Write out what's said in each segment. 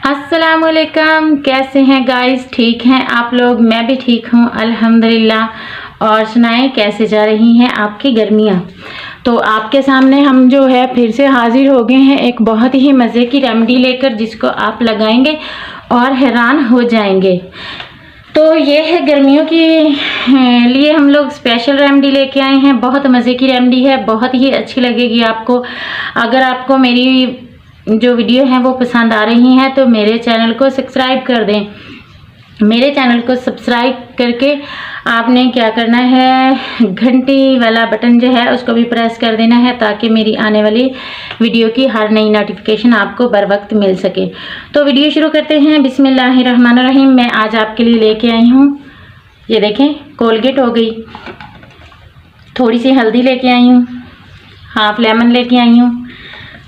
अस्सलामुअलैकुम, कैसे हैं गाइस? ठीक हैं आप लोग? मैं भी ठीक हूँ अल्हम्दुलिल्लाह। और सुनाएं कैसे जा रही हैं आपकी गर्मियाँ? तो आपके सामने हम जो है फिर से हाजिर हो गए हैं एक बहुत ही मज़े की रेमेडी लेकर, जिसको आप लगाएंगे और हैरान हो जाएंगे। तो ये है गर्मियों के लिए हम लोग स्पेशल रेमेडी लेके आए हैं। बहुत मज़े की रेमेडी है, बहुत ही अच्छी लगेगी आपको। अगर आपको मेरी जो वीडियो है वो पसंद आ रही हैं तो मेरे चैनल को सब्सक्राइब कर दें। मेरे चैनल को सब्सक्राइब करके आपने क्या करना है, घंटी वाला बटन जो है उसको भी प्रेस कर देना है, ताकि मेरी आने वाली वीडियो की हर नई नोटिफिकेशन आपको बर वक्त मिल सके। तो वीडियो शुरू करते हैं। बिस्मिल्लाहिर्रहमानिर्रहीम। मैं आज आपके लिए लेके आई हूँ, ये देखें, कोलगेट हो गई, थोड़ी सी हल्दी लेके आई हूँ, हाफ लेमन लेके आई हूँ।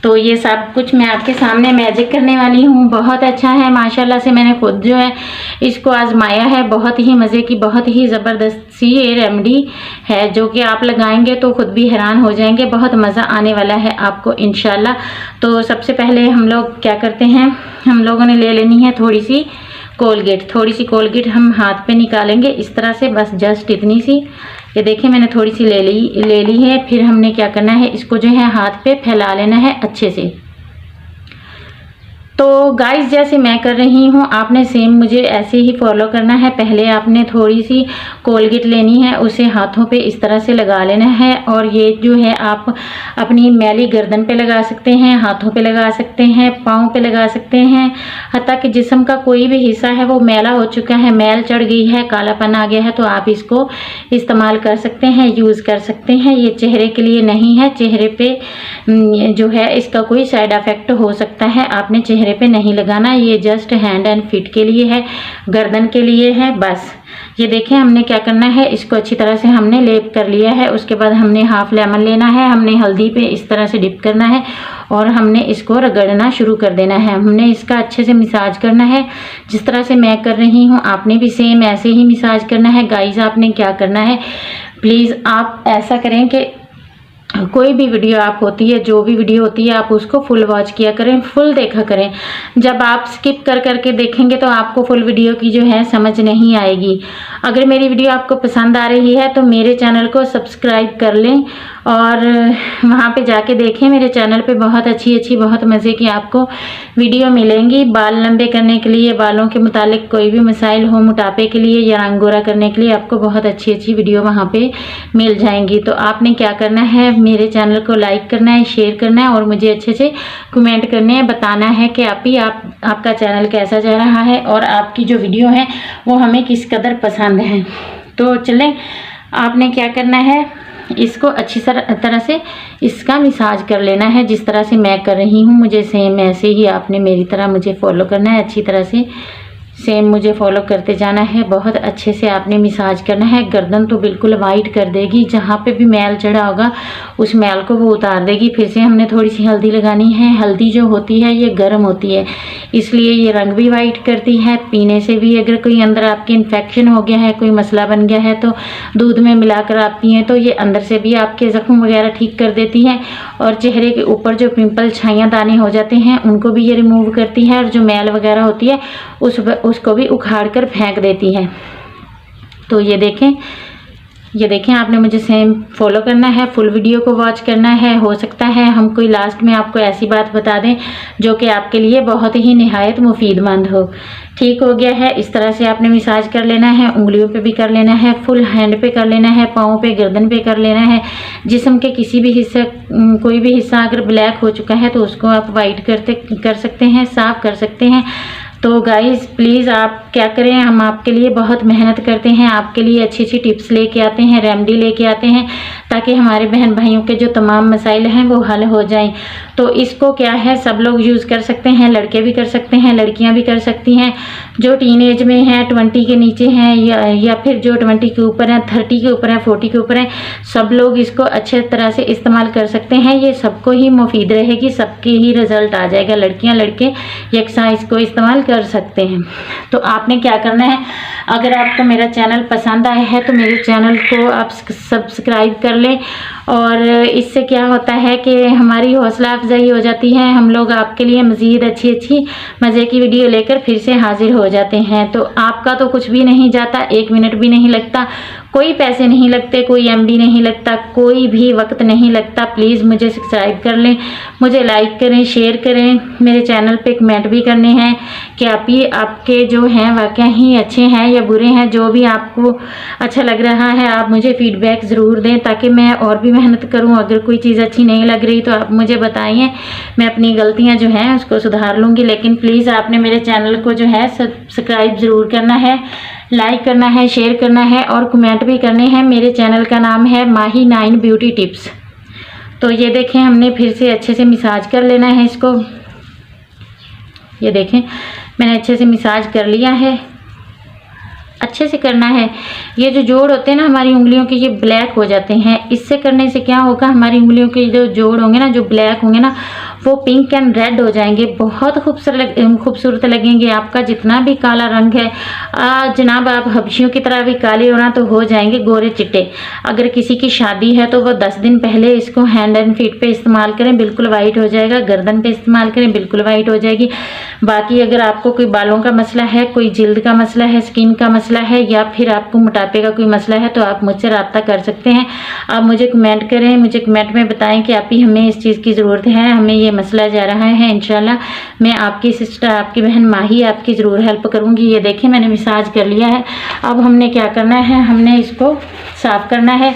तो ये सब कुछ मैं आपके सामने मैजिक करने वाली हूँ। बहुत अच्छा है माशाल्लाह से, मैंने खुद जो है इसको आजमाया है। बहुत ही मज़े की, बहुत ही ज़बरदस्त सी ये रेमेडी है, जो कि आप लगाएंगे तो खुद भी हैरान हो जाएंगे। बहुत मज़ा आने वाला है आपको इंशाल्लाह। तो सबसे पहले हम लोग क्या करते हैं, हम लोगों ने ले लेनी है थोड़ी सी कोलगेट हम हाथ पे निकालेंगे इस तरह से, बस जस्ट इतनी सी। ये देखिए मैंने थोड़ी सी ले ली है। फिर हमने क्या करना है, इसको जो है हाथ पे फैला लेना है अच्छे से। तो गाइस जैसे मैं कर रही हूँ आपने सेम मुझे ऐसे ही फॉलो करना है। पहले आपने थोड़ी सी कोलगेट लेनी है, उसे हाथों पे इस तरह से लगा लेना है। और ये जो है आप अपनी मैली गर्दन पे लगा सकते हैं, हाथों पे लगा सकते हैं, पाँव पे लगा सकते हैं। हत्ता कि जिस्म का कोई भी हिस्सा है वो मैला हो चुका है, मैल चढ़ गई है, कालापन आ गया है, तो आप इसको इस्तेमाल कर सकते हैं, यूज़ कर सकते हैं। ये चेहरे के लिए नहीं है, चेहरे पे जो है इसका कोई साइड इफ़ेक्ट हो सकता है, आपने चेहरे पे नहीं लगाना। ये जस्ट हैंड एंड फीट के लिए है, गर्दन के लिए है बस। ये देखें हमने क्या करना है, इसको अच्छी तरह से हमने लेप कर लिया है। उसके बाद हमने हाफ लेमन लेना है, हमने हल्दी पे इस तरह से डिप करना है और हमने इसको रगड़ना शुरू कर देना है। हमने इसका अच्छे से मसाज करना है, जिस तरह से मैं कर रही हूँ आपने भी सेम ऐसे ही मसाज करना है। गाइस आपने क्या करना है, प्लीज़ आप ऐसा करें कि कोई भी वीडियो आप होती है, जो भी वीडियो होती है, आप उसको फुल वॉच किया करें, फुल देखा करें। जब आप स्किप कर करके देखेंगे तो आपको फुल वीडियो की जो है समझ नहीं आएगी। अगर मेरी वीडियो आपको पसंद आ रही है तो मेरे चैनल को सब्सक्राइब कर लें और वहाँ पे जाके देखें। मेरे चैनल पे बहुत अच्छी बहुत मज़े की आपको वीडियो मिलेंगी। बाल लंबे करने के लिए, बालों के मुतालिक कोई भी मसाइल हो, मोटापे के लिए या रंग गोरा करने के लिए, आपको बहुत अच्छी वीडियो वहाँ पे मिल जाएंगी। तो आपने क्या करना है, मेरे चैनल को लाइक करना है, शेयर करना है और मुझे अच्छे से कमेंट करने हैं, बताना है कि आपका चैनल कैसा जा रहा है और आपकी जो वीडियो है वो हमें किस कदर पसंद है। तो चलें, आपने क्या करना है, इसको अच्छी तरह से इसका मसाज कर लेना है, जिस तरह से मैं कर रही हूँ। मुझे सेम ऐसे ही आपने मेरी तरह मुझे फॉलो करना है, अच्छी तरह से सेम मुझे फॉलो करते जाना है। बहुत अच्छे से आपने मसाज करना है। गर्दन तो बिल्कुल वाइट कर देगी, जहाँ पे भी मैल चढ़ा होगा उस मैल को वो उतार देगी। फिर से हमने थोड़ी सी हल्दी लगानी है। हल्दी जो होती है ये गर्म होती है, इसलिए ये रंग भी वाइट करती है। पीने से भी अगर कोई अंदर आपके इन्फेक्शन हो गया है, कोई मसला बन गया है, तो दूध में मिलाकर आप पिएँ तो ये अंदर से भी आपके ज़ख्म वगैरह ठीक कर देती है। और चेहरे के ऊपर जो पिंपल, छाइयाँ, दाने हो जाते हैं उनको भी ये रिमूव करती है। और जो मैल वगैरह होती है उसको भी उखाड़ कर फेंक देती है। तो ये देखें आपने मुझे सेम फॉलो करना है, फुल वीडियो को वॉच करना है। हो सकता है हम कोई लास्ट में आपको ऐसी बात बता दें जो कि आपके लिए बहुत ही निहायत मुफीदमंद हो। ठीक हो गया है, इस तरह से आपने मसाज कर लेना है। उंगलियों पे भी कर लेना है, फुल हैंड पे कर लेना है, पाँव पे, गर्दन पे कर लेना है। जिस्म के किसी भी हिस्से, कोई भी हिस्सा अगर ब्लैक हो चुका है तो उसको आप वाइट कर सकते हैं, साफ़ कर सकते हैं। तो गाइज़ प्लीज़ आप क्या करें, हम आपके लिए बहुत मेहनत करते हैं, आपके लिए अच्छी टिप्स लेके आते हैं, रेमेडी लेके आते हैं, ताकि हमारे बहन भाइयों के जो तमाम मसाइल हैं वो हल हो जाएं। तो इसको क्या है, सब लोग यूज़ कर सकते हैं, लड़के भी कर सकते हैं, लड़कियां भी कर सकती हैं। जो टीन एज में हैं, 20 के नीचे हैं या फिर जो 20 के ऊपर हैं, 30 के ऊपर हैं, 40 के ऊपर हैं, सब लोग इसको अच्छे तरह से इस्तेमाल कर सकते हैं। ये सबको ही मुफीद रहेगी, सबके ही रिजल्ट आ जाएगा। लड़कियाँ लड़के यकसा इसको इस्तेमाल कर सकते हैं। तो आपने आपने क्या करना है, अगर आपको मेरा चैनल पसंद आया है तो मेरे चैनल को आप सब्सक्राइब कर लें। और इससे क्या होता है कि हमारी हौसला अफजाई हो जाती है, हम लोग आपके लिए मज़ीद अच्छी अच्छी मज़े की वीडियो लेकर फिर से हाजिर हो जाते हैं। तो आपका तो कुछ भी नहीं जाता, 1 मिनट भी नहीं लगता, कोई पैसे नहीं लगते, कोई MB नहीं लगता, कोई भी वक्त नहीं लगता। प्लीज़ मुझे सब्सक्राइब कर लें, मुझे लाइक करें, शेयर करें, मेरे चैनल पे कमेंट भी करने हैं कि आपके जो हैं वाकया ही अच्छे हैं या बुरे हैं। जो भी आपको अच्छा लग रहा है आप मुझे फीडबैक ज़रूर दें ताकि मैं और भी मेहनत करूं। अगर कोई चीज़ अच्छी नहीं लग रही तो आप मुझे बताइए, मैं अपनी गलतियां जो हैं उसको सुधार लूँगी। लेकिन प्लीज़ आपने मेरे चैनल को जो है सब्सक्राइब ज़रूर करना है, लाइक करना है, शेयर करना है और कमेंट भी करने हैं। मेरे चैनल का नाम है माही 9 ब्यूटी टिप्स। तो ये देखें, हमने फिर से अच्छे से मसाज कर लेना है इसको। ये देखें मैंने अच्छे से मसाज कर लिया है, अच्छे से करना है। ये जो जोड़ होते हैं ना हमारी उंगलियों के, ये ब्लैक हो जाते हैं। इससे करने से क्या होगा, हमारी उंगलियों के जो जोड़ होंगे ना, जो ब्लैक होंगे ना, वो पिंक एंड रेड हो जाएंगे, बहुत खूबसूरत लगेंगे। आपका जितना भी काला रंग है, जनाब आप हबशियों की तरह भी काले होना तो हो जाएंगे गोरे चिट्टे। अगर किसी की शादी है तो वो 10 दिन पहले इसको हैंड एंड फीट पे इस्तेमाल करें, बिल्कुल वाइट हो जाएगा। गर्दन पे इस्तेमाल करें, बिल्कुल वाइट हो जाएगी। बाकी अगर आपको कोई बालों का मसला है, कोई जिल्द का मसला है, स्किन का मसला है या फिर आपको मोटापे का कोई मसला है तो आप मुझसे रब्ता कर सकते हैं। आप मुझे कमेंट करें, मुझे कमेंट में बताएं कि आप ही हमें इस चीज़ की ज़रूरत है, हमें ये मसला जा रहा है। इंशाल्लाह मैं आपकी सिस्टर, आपकी बहन माही आपकी ज़रूर हेल्प करूँगी। ये देखें मैंने मसाज कर लिया है। अब हमने क्या करना है, हमने इसको साफ़ करना है।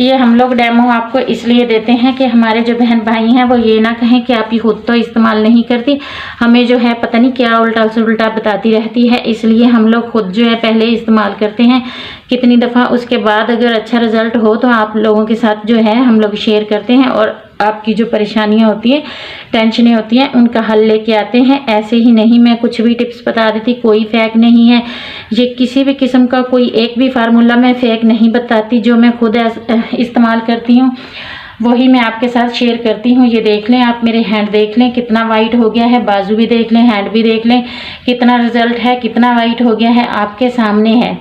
ये हम लोग डेमो आपको इसलिए देते हैं कि हमारे जो बहन भाई हैं वो ये ना कहें कि आप ही खुद तो इस्तेमाल नहीं करती, हमें जो है पता नहीं क्या उल्टा से उल्टा बताती रहती है। इसलिए हम लोग खुद जो है पहले इस्तेमाल करते हैं कितनी दफ़ा, उसके बाद अगर अच्छा रिजल्ट हो तो आप लोगों के साथ जो है हम लोग शेयर करते हैं और आपकी जो परेशानियां होती हैं, टेंशनें होती हैं, उनका हल लेके आते हैं। ऐसे ही नहीं मैं कुछ भी टिप्स बता देती, कोई फेक नहीं है। ये किसी भी किस्म का कोई एक भी फार्मूला मैं फेक नहीं बताती, जो मैं खुद इस्तेमाल करती हूँ वही मैं आपके साथ शेयर करती हूँ। ये देख लें, आप मेरे हैंड देख लें कितना वाइट हो गया है, बाजू भी देख लें, हैंड भी देख लें कितना रिजल्ट है, कितना वाइट हो गया है, आपके सामने है।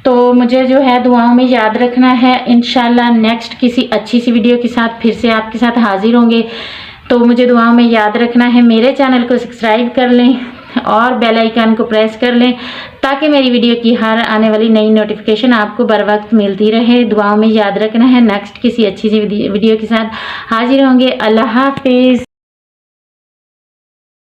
तो मुझे जो है दुआओं में याद रखना है। इंशाल्लाह नेक्स्ट किसी अच्छी सी वीडियो के साथ फिर से आपके साथ हाजिर होंगे। तो मुझे दुआओं में याद रखना है, मेरे चैनल को सब्सक्राइब कर लें और बेल आइकन को प्रेस कर लें ताकि मेरी वीडियो की हर आने वाली नई नोटिफिकेशन आपको बर वक्त मिलती रहे। दुआओं में याद रखना है। नेक्स्ट किसी अच्छी सी वीडियो के साथ हाजिर होंगे। अल्लाह हाफिज़।